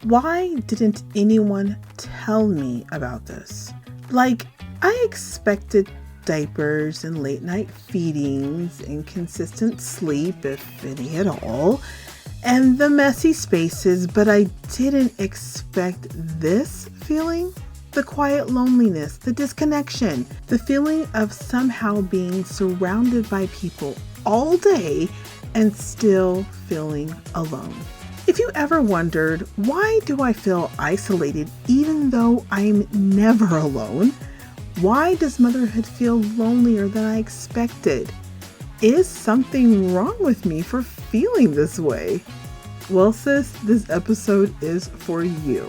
Why didn't anyone tell me about this? Like, I expected diapers and late night feedings and consistent sleep, if any at all, and the messy spaces, but I didn't expect this feeling. The quiet loneliness, the disconnection, the feeling of somehow being surrounded by people all day and still feeling alone. If you ever wondered, why do I feel isolated even though I'm never alone? Why does motherhood feel lonelier than I expected? Is something wrong with me for feeling this way? Well, sis, this episode is for you.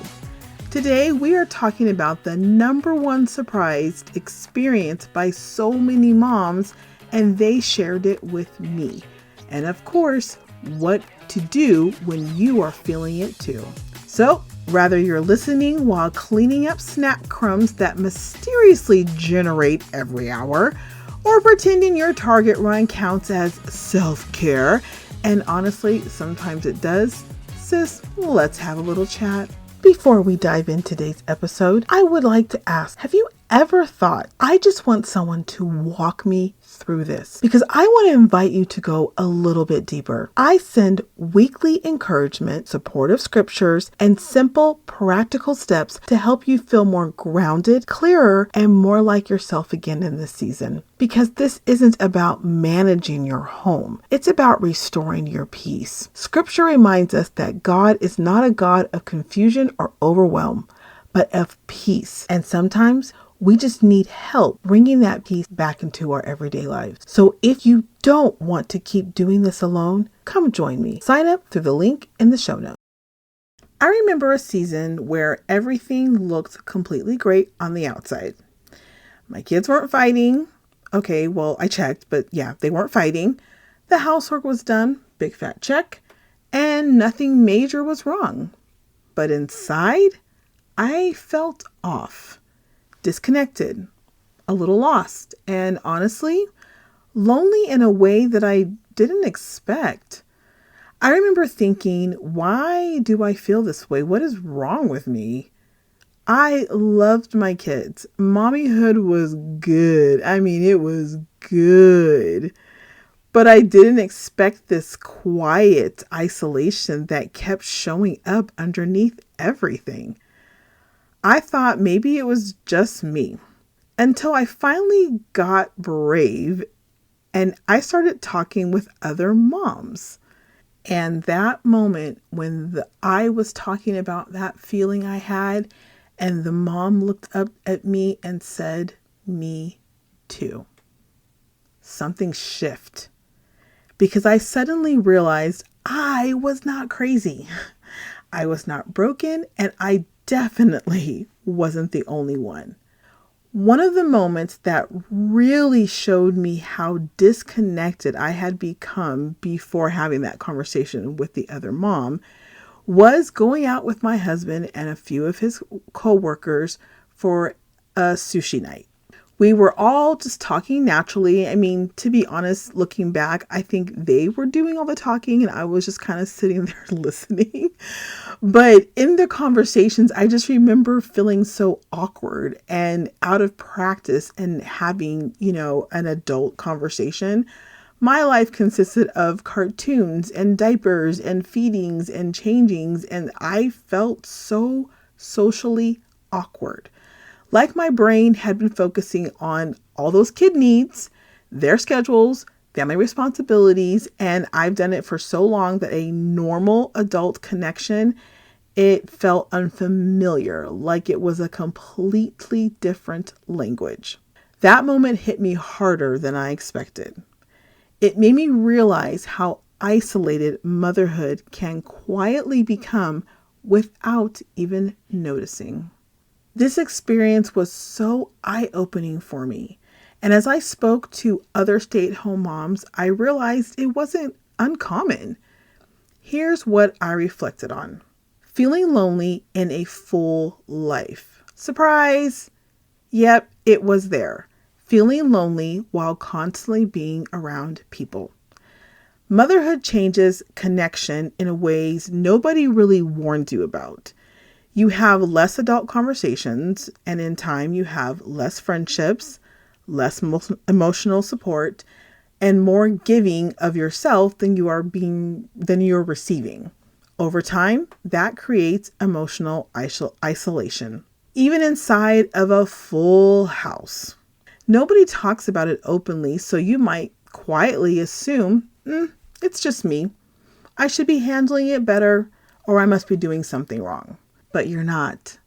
Today, we are talking about the number one surprised experienced by so many moms, and they shared it with me. And of course, what to do when you are feeling it too. So, whether you're listening while cleaning up snack crumbs that mysteriously generate every hour, or pretending your Target run counts as self-care, and honestly, sometimes it does, sis, let's have a little chat. Before we dive into today's episode, I would like to ask, have you ever thought, I just want someone to walk me through this? Because I want to invite you to go a little bit deeper. I send weekly encouragement, supportive scriptures, and simple practical steps to help you feel more grounded, clearer, and more like yourself again in this season. Because this isn't about managing your home. It's about restoring your peace. Scripture reminds us that God is not a God of confusion or overwhelm, but of peace. And sometimes we just need help bringing that peace back into our everyday lives. So if you don't want to keep doing this alone, come join me. Sign up through the link in the show notes. I remember a season where everything looked completely great on the outside. My kids weren't fighting. Okay, well, I checked, but yeah, they weren't fighting. The housework was done, big fat check, and nothing major was wrong. But inside, I felt off, disconnected, a little lost, and honestly, lonely in a way that I didn't expect. I remember thinking, why do I feel this way? What is wrong with me? I loved my kids. Mommyhood was good. I mean, it was good. But I didn't expect this quiet isolation that kept showing up underneath everything. I thought maybe it was just me until I finally got brave and I started talking with other moms. And that moment when I was talking about that feeling I had, and the mom looked up at me and said, "Me too." Something shifted because I suddenly realized I was not crazy. I was not broken, and I definitely wasn't the only one. One of the moments that really showed me how disconnected I had become before having that conversation with the other mom was going out with my husband and a few of his coworkers for a sushi night. We were all just talking naturally. I mean, to be honest, looking back, I think they were doing all the talking and I was just kind of sitting there listening. But in the conversations, I just remember feeling so awkward and out of practice and having, an adult conversation. My life consisted of cartoons and diapers and feedings and changings, and I felt so socially awkward. Like my brain had been focusing on all those kid needs, their schedules, family responsibilities, and I've done it for so long that a normal adult connection, it felt unfamiliar, like it was a completely different language. That moment hit me harder than I expected. It made me realize how isolated motherhood can quietly become without even noticing. This experience was so eye-opening for me. And as I spoke to other stay-at-home moms, I realized it wasn't uncommon. Here's what I reflected on. Feeling lonely in a full life. Surprise! Yep, it was there. Feeling lonely while constantly being around people. Motherhood changes connection in ways nobody really warned you about. You have less adult conversations, and in time you have less friendships, less emotional support, and more giving of yourself than you're receiving. Over time, that creates emotional isolation, even inside of a full house. Nobody talks about it openly, so you might quietly assume, it's just me. I should be handling it better, or I must be doing something wrong. But you're not.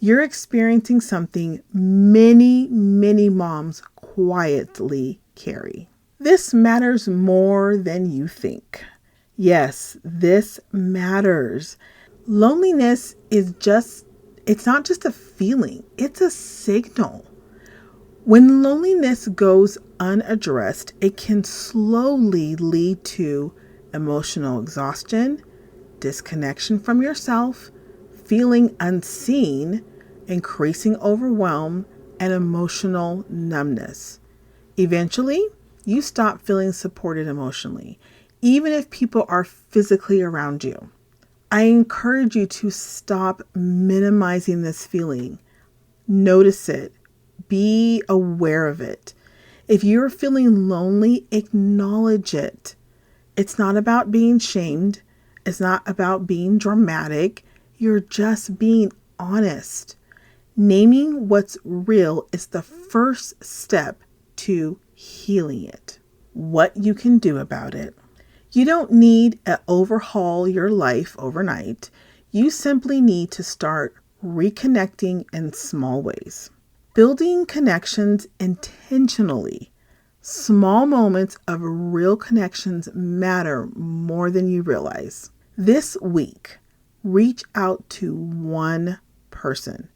You're experiencing something many, many moms quietly carry. This matters more than you think. Yes, this matters. Loneliness it's not just a feeling, it's a signal. When loneliness goes unaddressed, it can slowly lead to emotional exhaustion, disconnection from yourself, feeling unseen, increasing overwhelm, and emotional numbness. Eventually, you stop feeling supported emotionally, even if people are physically around you. I encourage you to stop minimizing this feeling. Notice it. Be aware of it. If you're feeling lonely, acknowledge it. It's not about being shamed. It's not about being dramatic. You're just being honest. Naming what's real is the first step to healing it. What you can do about it. You don't need to overhaul your life overnight. You simply need to start reconnecting in small ways. Building connections intentionally. Small moments of real connections matter more than you realize. This week, reach out to one person.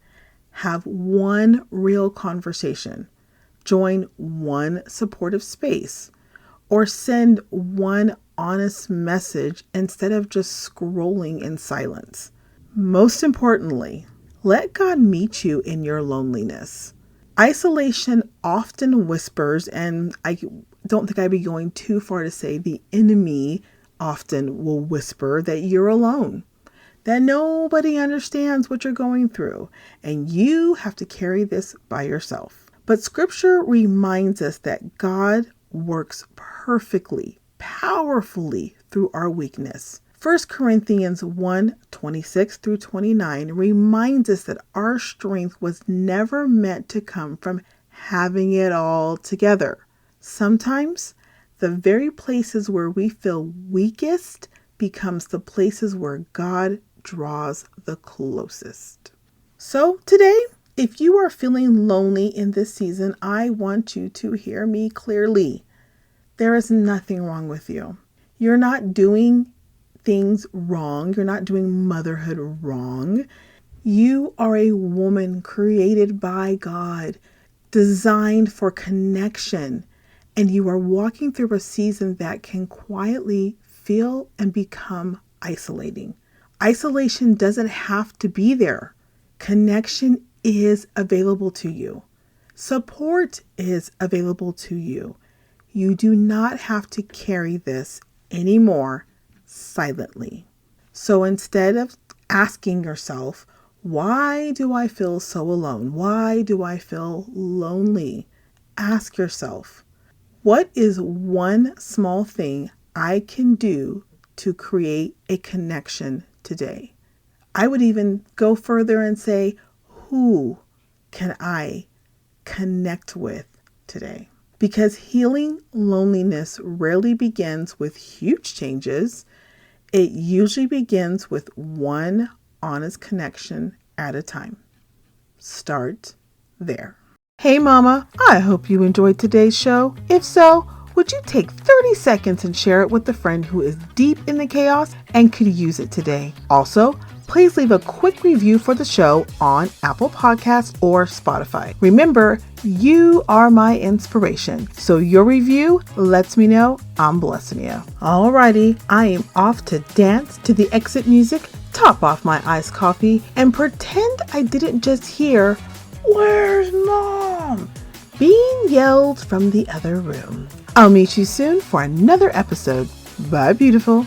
Have one real conversation. Join one supportive space. Or send one honest message instead of just scrolling in silence. Most importantly, let God meet you in your loneliness. Isolation often whispers, and I don't think I'd be going too far to say the enemy often will whisper that you're alone, that nobody understands what you're going through, and you have to carry this by yourself. But Scripture reminds us that God works perfectly, powerfully through our weakness. 1 Corinthians 1:26 through 29 reminds us that our strength was never meant to come from having it all together. Sometimes the very places where we feel weakest becomes the places where God draws the closest. So today, if you are feeling lonely in this season, I want you to hear me clearly. There is nothing wrong with you. You're not doing things wrong. You're not doing motherhood wrong. You are a woman created by God, designed for connection, and you are walking through a season that can quietly feel and become isolating. Isolation doesn't have to be there. Connection is available to you. Support is available to you. You do not have to carry this anymore silently. So instead of asking yourself, why do I feel so alone? Why do I feel lonely? Ask yourself, what is one small thing I can do to create a connection today? I would even go further and say, who can I connect with today? Because healing loneliness rarely begins with huge changes. It usually begins with one honest connection at a time. Start there. Hey mama, I hope you enjoyed today's show. If so, would you take 30 seconds and share it with a friend who is deep in the chaos and could use it today? Also, please leave a quick review for the show on Apple Podcasts or Spotify. Remember, you are my inspiration, so your review lets me know I'm blessing you. Alrighty, I am off to dance to the exit music, top off my iced coffee, and pretend I didn't just hear, "Where's Mom?" being yelled from the other room. I'll meet you soon for another episode. Bye, beautiful.